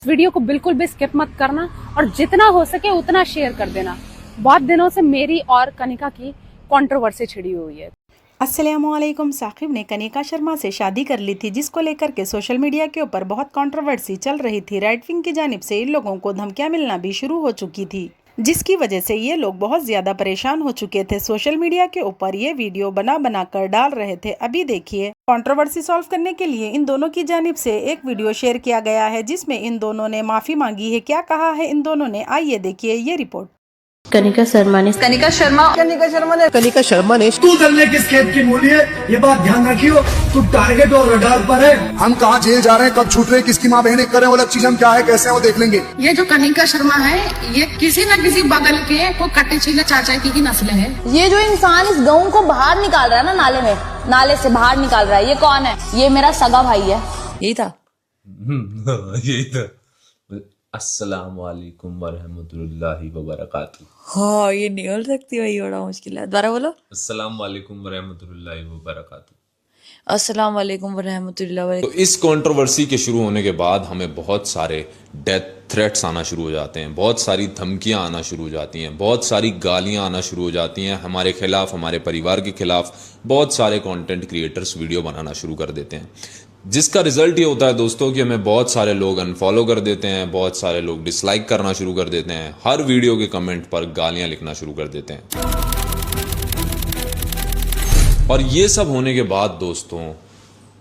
Video को बिल्कुल भी स्किप मत करना और जितना हो सके उतना शेयर कर देना। बहुत दिनों से मेरी और कनिका की कंट्रोवर्सी छिड़ी हुई है। अस्सलामुअलैकुम। साकिब ने कनिका शर्मा से शादी कर ली थी, जिसको लेकर के सोशल मीडिया के ऊपर बहुत कंट्रोवर्सी चल रही थी। राइट विंग की जानिब से इन लोगों को धमकियां मिलना भी शुरू हो चुकी थी, जिसकी वजह से ये लोग बहुत ज्यादा परेशान हो चुके थे। सोशल मीडिया के ऊपर ये वीडियो बना कर डाल रहे थे। अभी देखिए, कंट्रोवर्सी सॉल्व करने के लिए इन दोनों की जानिब से एक वीडियो शेयर किया गया है, जिसमें इन दोनों ने माफी मांगी है। क्या कहा है इन दोनों ने, आइए देखिए ये रिपोर्ट। कनिका शर्मा ने तू दलने किस खेत की मूली है, ये बात ध्यान रखियो। तू टारगेट और रडार पर है। हम कहाँ जेल जा रहे हैं, कब छूट रहे हैं, किसकी माँ बहने कर रहे हैं, वो अलग चीज। हम क्या है, कैसे हैं, वो देख लेंगे। ये जो कनिका शर्मा है, ये किसी न किसी बगल के वो कट्टे छीले चाचा की नस्ल है। ये जो इंसान इस गऊ को बाहर निकाल रहा है ना, नाले से बाहर निकाल रहा है, ये कौन है? ये मेरा सगा भाई है। यही था यही था। अस्सलामुअलैकुम वरहमतुल्लाहि वबरकातुहू। हाँ, ये नहीं बोल सकती भाई, बड़ा मुश्किल है। दोबारा बोलो। अस्सलामुअलैकुम वरहमतुल्लाहि वबरकातुहू। अस्सलाम वालेकुम वरहमतुल्लाहि। तो इस कंट्रोवर्सी के शुरू होने के बाद हमें बहुत सारे डेथ थ्रेट्स आना शुरू हो जाते हैं, बहुत सारी धमकियां आना शुरू हो जाती हैं, बहुत सारी गालियां आना शुरू हो जाती हैं हमारे खिलाफ, हमारे परिवार के खिलाफ। बहुत सारे कंटेंट क्रिएटर्स वीडियो बनाना शुरू कर देते हैं, जिसका रिजल्ट ये होता है दोस्तों कि हमें बहुत सारे लोग अनफॉलो कर देते हैं, बहुत सारे लोग डिसलाइक करना शुरू कर देते हैं, हर वीडियो के कमेंट पर गालियां लिखना शुरू कर देते हैं। और ये सब होने के बाद दोस्तों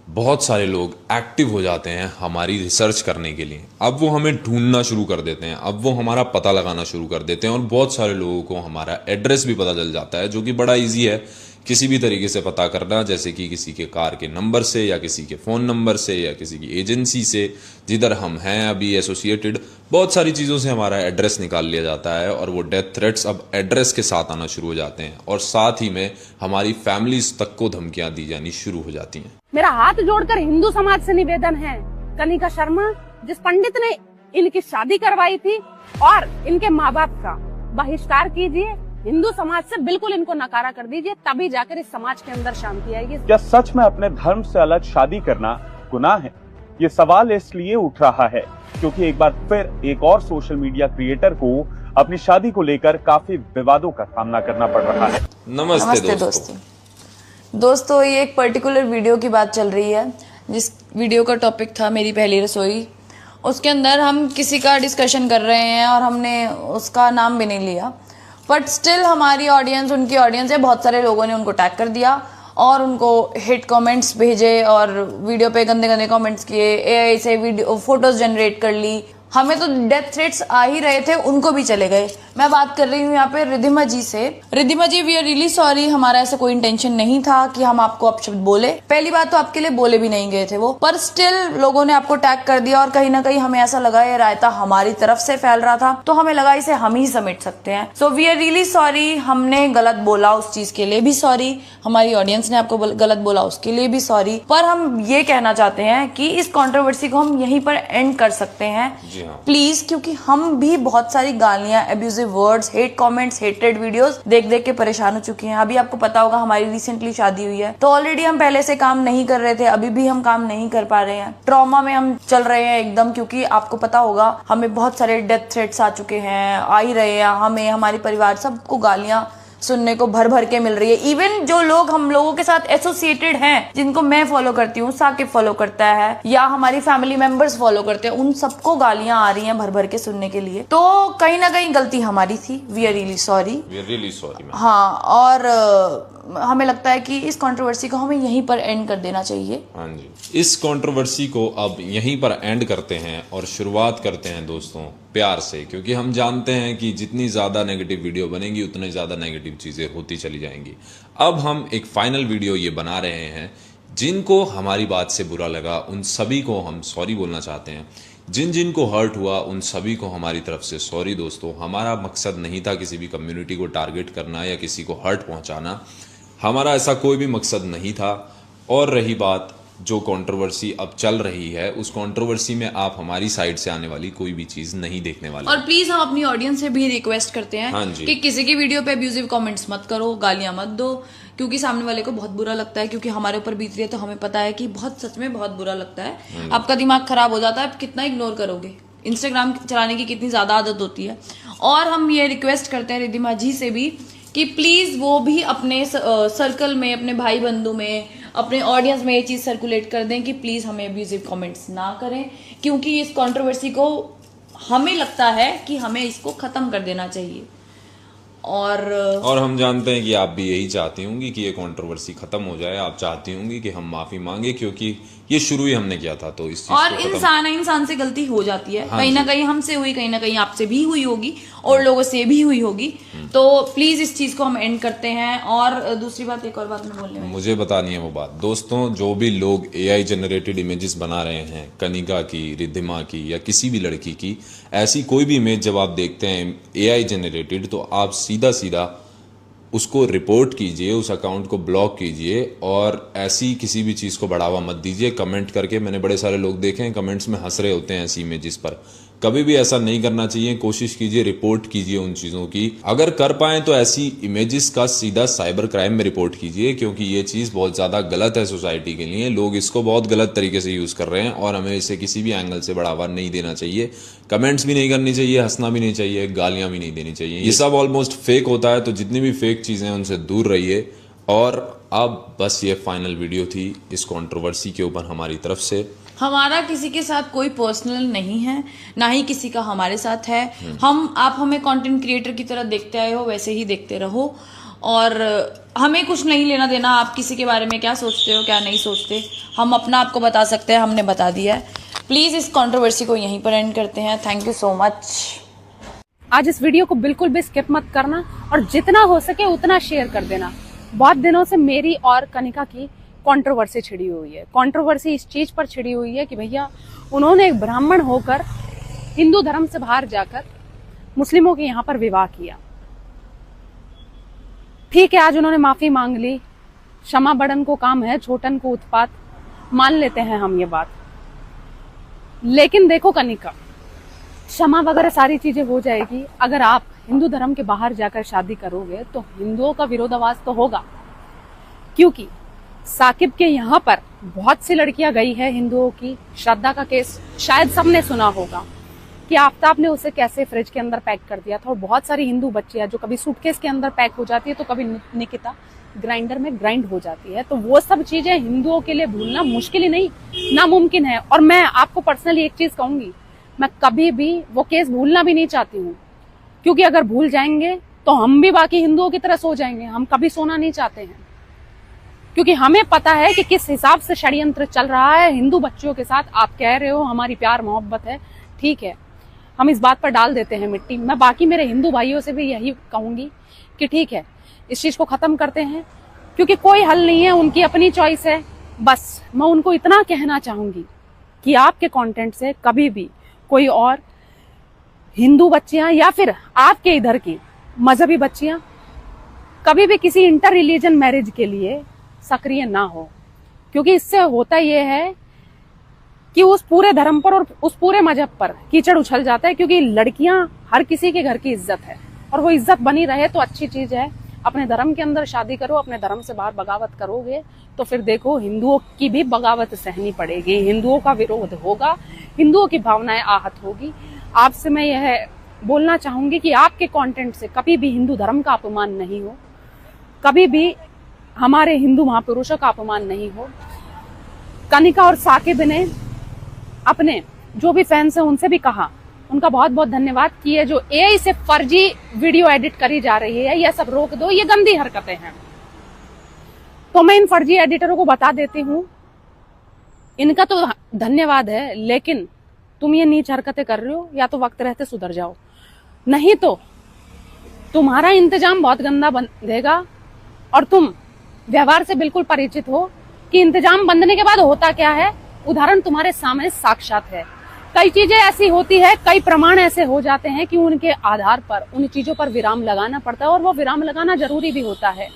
बहुत सारे लोग एक्टिव हो जाते हैं हमारी रिसर्च करने के लिए। अब वो हमें ढूंढना शुरू कर देते हैं, अब वो हमारा पता लगाना शुरू कर देते हैं, और बहुत सारे लोगों को हमारा एड्रेस भी पता चल जाता है, जो कि बड़ा इजी है किसी भी तरीके से पता करना, जैसे कि किसी के कार के नंबर से, या किसी के फ़ोन नंबर से, या किसी की एजेंसी से जिधर हम हैं अभी एसोसिएटेड। बहुत सारी चीज़ों से हमारा एड्रेस निकाल लिया जाता है, और वो डेथ थ्रेट्स अब एड्रेस के साथ आना शुरू हो जाते हैं, और साथ ही में हमारी फैमिलीज तक को धमकियां दी जानी शुरू हो जाती हैं। मेरा हाथ जोड़कर हिंदू समाज से निवेदन है, कनिका शर्मा जिस पंडित ने इनकी शादी करवाई थी और इनके माँ बाप का बहिष्कार कीजिए। हिंदू समाज से बिल्कुल इनको नकारा कर दीजिए, तभी जाकर इस समाज के अंदर शांति आएगी। क्या सच में अपने धर्म से अलग शादी करना गुनाह है? ये सवाल इसलिए उठ रहा है क्योंकि एक बार फिर एक और सोशल मीडिया क्रिएटर को अपनी शादी को लेकर काफी विवादों का सामना करना पड़ रहा है। नमस्ते दोस्तों, ये एक पर्टिकुलर वीडियो की बात चल रही है, जिस वीडियो का टॉपिक था मेरी पहली रसोई। उसके अंदर हम किसी का डिस्कशन कर रहे हैं और हमने उसका नाम भी नहीं लिया, बट स्टिल हमारी ऑडियंस, उनकी ऑडियंस है, बहुत सारे लोगों ने उनको टैग कर दिया और उनको हिट कमेंट्स भेजे और वीडियो पे गंदे गंदे कमेंट्स किए, एआई से वीडियो फोटोज जनरेट कर ली। हमें तो डेथ थ्रेट्स आ ही रहे थे, उनको भी चले गए। मैं बात कर रही हूँ यहाँ पे रिद्धिमा जी से। रिद्धिमा जी, वी आर रियली सॉरी, हमारा ऐसा कोई इंटेंशन नहीं था कि हम आपको अपशब्द बोले। पहली बात तो आपके लिए बोले भी नहीं गए थे वो, पर स्टिल लोगों ने आपको टैग कर दिया और कहीं ना कहीं हमें ऐसा लगा ये रायता हमारी तरफ से फैल रहा था, तो हमें लगा इसे हम ही समेट सकते हैं। So we are really sorry, हमने गलत बोला उस चीज के लिए भी सॉरी, हमारी ऑडियंस ने आपको गलत बोला उसके लिए भी सॉरी। पर हम ये कहना चाहते हैं कि इस कॉन्ट्रोवर्सी को हम यहीं पर एंड कर सकते हैं प्लीज, क्योंकि हम भी बहुत सारी गालियां, abusive words, hate comments, hated videos देख देख के परेशान हो चुके हैं। अभी आपको पता होगा हमारी रिसेंटली शादी हुई है, तो ऑलरेडी हम पहले से काम नहीं कर रहे थे, अभी भी हम काम नहीं कर पा रहे हैं, ट्रॉमा में हम चल रहे हैं एकदम, क्योंकि आपको पता होगा हमें बहुत सारे डेथ थ्रेट्स आ चुके हैं, आ ही रहे हैं। हमें, हमारे परिवार, सबको गालियां सुनने को भर भर के मिल रही है। इवन जो लोग हम लोगों के साथ एसोसिएटेड हैं, जिनको मैं फॉलो करती हूँ, साकिब फॉलो करता है, या हमारी फैमिली मेंबर्स फॉलो करते हैं, उन सबको गालियां आ रही हैं भर भर के सुनने के लिए। तो कहीं ना कहीं गलती हमारी थी। We are really sorry. हाँ, और हमें लगता है कि इस कंट्रोवर्सी को हमें यहीं पर एंड कर देना चाहिए। हाँ जी, इस कंट्रोवर्सी को अब यहीं पर एंड करते हैं और शुरुआत करते हैं दोस्तों प्यार से, क्योंकि हम जानते हैं कि जितनी ज़्यादा नेगेटिव वीडियो बनेगी उतनी ज़्यादा नेगेटिव चीज़ें होती चली जाएंगी। अब हम एक फाइनल वीडियो ये बना रहे हैं, जिनको हमारी बात से बुरा लगा उन सभी को हम सॉरी बोलना चाहते हैं। जिन जिन को हर्ट हुआ उन सभी को हमारी तरफ से सॉरी दोस्तों। हमारा मकसद नहीं था किसी भी कम्युनिटी को टारगेट करना या किसी को हर्ट पहुंचाना, हमारा ऐसा कोई भी मकसद नहीं था। और रही बात जो कंट्रोवर्सी अब चल रही है, उस कंट्रोवर्सी में आप हमारी साइड से आने वाली कोई भी चीज नहीं देखने वाले। और प्लीज हम अपनी ऑडियंस से भी रिक्वेस्ट करते हैं कि किसी की वीडियो पे अब्यूजिव कमेंट्स मत करो, गालियां मत दो, क्योंकि सामने वाले को बहुत बुरा लगता है, क्योंकि हमारे ऊपर बीत रही है तो हमें पता है कि बहुत, सच में बहुत बुरा लगता है। आपका दिमाग खराब हो जाता है, आप कितना इग्नोर करोगे। इंस्टाग्राम चलाने की कितनी ज़्यादा आदत होती है। और हम ये रिक्वेस्ट करते हैं रिद्धिमा जी से भी कि प्लीज़ वो भी अपने सर्कल में, अपने भाई बंधु में, अपने ऑडियंस में ये चीज़ सर्कुलेट कर दें कि प्लीज़ हमें अब्यूजिव कमेंट्स ना करें, क्योंकि इस कंट्रोवर्सी को हमें लगता है कि हमें इसको ख़त्म कर देना चाहिए। और हम जानते हैं कि आप भी यही चाहती होंगी कि ये कंट्रोवर्सी खत्म हो जाए, आप चाहती होंगी कि हम माफी मांगे, क्योंकि ये शुरू ही हमने किया था। तो इस चीज और इंसान से गलती हो जाती है, कहीं ना कहीं हमसे हुई, कहीं ना कहीं आपसे भी हुई होगी और लोगों से भी हुई होगी। तो प्लीज इस चीज को हम एंड करते हैं। और दूसरी बात, एक और बात मैं बोलने में मुझे बतानी है वो बात। दोस्तों, जो भी लोग AI जनरेटेड इमेजेस बना रहे हैं, कनिका की, रिद्धिमा की या किसी भी लड़की की, ऐसी कोई भी इमेज जब आप देखते हैं AI जनरेटेड, तो आप सीधा सीधा उसको रिपोर्ट कीजिए, उस अकाउंट को ब्लॉक कीजिए और ऐसी किसी भी चीज़ को बढ़ावा मत दीजिए कमेंट करके। मैंने बड़े सारे लोग देखे हैं कमेंट्स में हंस रहे होते हैं ऐसी इमेजेस पर। कभी भी ऐसा नहीं करना चाहिए। कोशिश कीजिए, रिपोर्ट कीजिए उन चीज़ों की। अगर कर पाएं तो ऐसी इमेजेस का सीधा साइबर क्राइम में रिपोर्ट कीजिए, क्योंकि ये चीज़ बहुत ज़्यादा गलत है सोसाइटी के लिए। लोग इसको बहुत गलत तरीके से यूज़ कर रहे हैं और हमें इसे किसी भी एंगल से बढ़ावा नहीं देना चाहिए। कमेंट्स भी नहीं करनी चाहिए, हंसना भी नहीं चाहिए, गालियाँ भी नहीं देनी चाहिए। ये सब ऑलमोस्ट फेक होता है, तो जितनी भी फेक चीज़ें हैं उनसे दूर रहिए। और अब बस ये फाइनल वीडियो थी इस कंट्रोवर्सी के ऊपर हमारी तरफ से। हमारा किसी के साथ कोई पर्सनल नहीं है, ना ही किसी का हमारे साथ है। आप हमें कंटेंट क्रिएटर की तरह देखते आए हो, वैसे ही देखते रहो। और हमें कुछ नहीं लेना देना आप किसी के बारे में क्या सोचते हो, क्या नहीं सोचते। हम अपना आपको बता सकते हैं, हमने बता दिया है। प्लीज़ इस कंट्रोवर्सी को यहीं पर एंड करते हैं। Thank you so much. आज इस वीडियो को बिल्कुल भी स्किप मत करना और जितना हो सके उतना शेयर कर देना। बहुत दिनों से मेरी और कनिका की कंट्रोवर्सी छिड़ी हुई है। कंट्रोवर्सी इस चीज पर छिड़ी हुई है कि भैया उन्होंने एक ब्राह्मण होकर हिंदू धर्म से बाहर जाकर मुस्लिमों के यहाँ पर विवाह किया। ठीक है, आज उन्होंने माफी मांग ली, क्षमा बड़न को काम है, छोटन को उत्पात, मान लेते हैं हम ये बात। लेकिन देखो कनिका, क्षमा वगैरह सारी चीजें हो जाएगी। अगर आप हिंदू धर्म के बाहर जाकर शादी करोगे तो हिंदुओं का विरोधाभास तो होगा, क्योंकि साकिब के यहाँ पर बहुत सी लड़कियां गई है हिंदुओं की। श्रद्धा का केस शायद सबने सुना होगा कि आफ्ताब ने उसे कैसे फ्रिज के अंदर पैक कर दिया था। और बहुत सारी हिंदू बच्चियां जो कभी सूटकेस के अंदर पैक हो जाती है तो कभी निकिता ग्राइंडर में ग्राइंड हो जाती है। तो वो सब चीजें हिंदुओं के लिए भूलना मुश्किल ही नहीं, नामुमकिन है। और मैं आपको पर्सनली एक चीज कहूंगी, मैं कभी भी वो केस भूलना भी नहीं चाहती हूँ, क्योंकि अगर भूल जाएंगे तो हम भी बाकी हिंदुओं की तरह सो जाएंगे। हम कभी सोना नहीं चाहते हैं, क्योंकि हमें पता है कि किस हिसाब से षड्यंत्र चल रहा है हिंदू बच्चियों के साथ। आप कह रहे हो हमारी प्यार मोहब्बत है, ठीक है, हम इस बात पर डाल देते हैं मिट्टी। मैं बाकी मेरे हिंदू भाइयों से भी यही कहूंगी कि ठीक है, इस चीज को खत्म करते हैं, क्योंकि कोई हल नहीं है, उनकी अपनी चॉइस है। बस मैं उनको इतना कहना चाहूंगी कि आपके कंटेंट से कभी भी कोई और हिंदू बच्चियां या फिर आपके इधर की मजहबी बच्चियां कभी भी किसी इंटर रिलीजन मैरिज के लिए सक्रिय ना हो, क्योंकि इससे होता यह है कि उस पूरे धर्म पर और उस पूरे मजहब पर कीचड़ उछल जाता है। क्योंकि लड़कियां हर किसी के घर की इज्जत है और वो इज्जत बनी रहे तो अच्छी चीज है। अपने धर्म के अंदर शादी करो, अपने धर्म से बाहर बगावत करोगे तो फिर देखो हिंदुओं की भी बगावत सहनी पड़ेगी, हिंदुओं का विरोध होगा, हिंदुओं की भावनाएं आहत होगी। आपसे मैं यह बोलना चाहूंगी कि आपके कंटेंट से कभी भी हिंदू धर्म का अपमान नहीं हो, कभी भी हमारे हिंदू महापुरुषों का अपमान नहीं हो। कनिका और साकिब ने अपने जो भी फैंस हैं उनसे भी कहा, उनका बहुत बहुत धन्यवाद कि ये जो AI से फर्जी वीडियो एडिट करी जा रही है ये सब रोक दो, ये गंदी हरकतें हैं। तो मैं इन फर्जी एडिटरों को बता देती हूँ, इनका तो धन्यवाद है, लेकिन तुम ये नीच हरकतें कर रहे हो, या तो वक्त रहते सुधर जाओ, नहीं तो तुम्हारा इंतजाम बहुत गंदा बंधेगा। और तुम व्यवहार से बिल्कुल परिचित हो कि इंतजाम बंधने के बाद होता क्या है। उदाहरण तुम्हारे सामने साक्षात है। कई चीजें ऐसी होती है, कई प्रमाण ऐसे हो जाते हैं कि उनके आधार पर उन चीजों पर विराम लगाना पड़ता है, और वो विराम लगाना जरूरी भी होता है।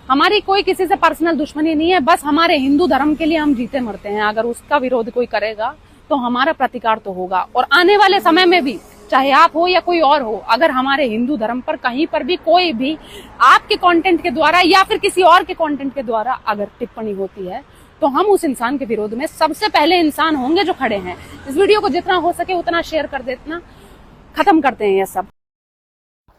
हमारी कोई किसी से पर्सनल दुश्मनी नहीं है, बस हमारे हिंदू धर्म के लिए हम जीते मरते हैं। अगर उसका विरोध कोई करेगा तो हमारा प्रतिकार तो होगा, और आने वाले समय में भी चाहे आप हो या कोई और हो, अगर हमारे हिंदू धर्म पर कहीं पर भी कोई भी आपके कंटेंट के द्वारा या फिर किसी और के कंटेंट के द्वारा अगर टिप्पणी होती है तो हम उस इंसान के विरोध में सबसे पहले इंसान होंगे जो खड़े हैं। इस वीडियो को जितना हो सके उतना शेयर कर देना, खत्म करते हैं ये सब।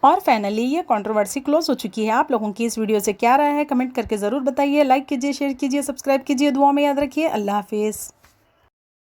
और फाइनली ये कंट्रोवर्सी क्लोज हो चुकी है। आप लोगों की इस वीडियो से क्या राय है कमेंट करके ज़रूर बताइए। लाइक कीजिए, शेयर कीजिए, सब्सक्राइब कीजिए, दुआ में याद रखिए। अल्लाह हाफिज़।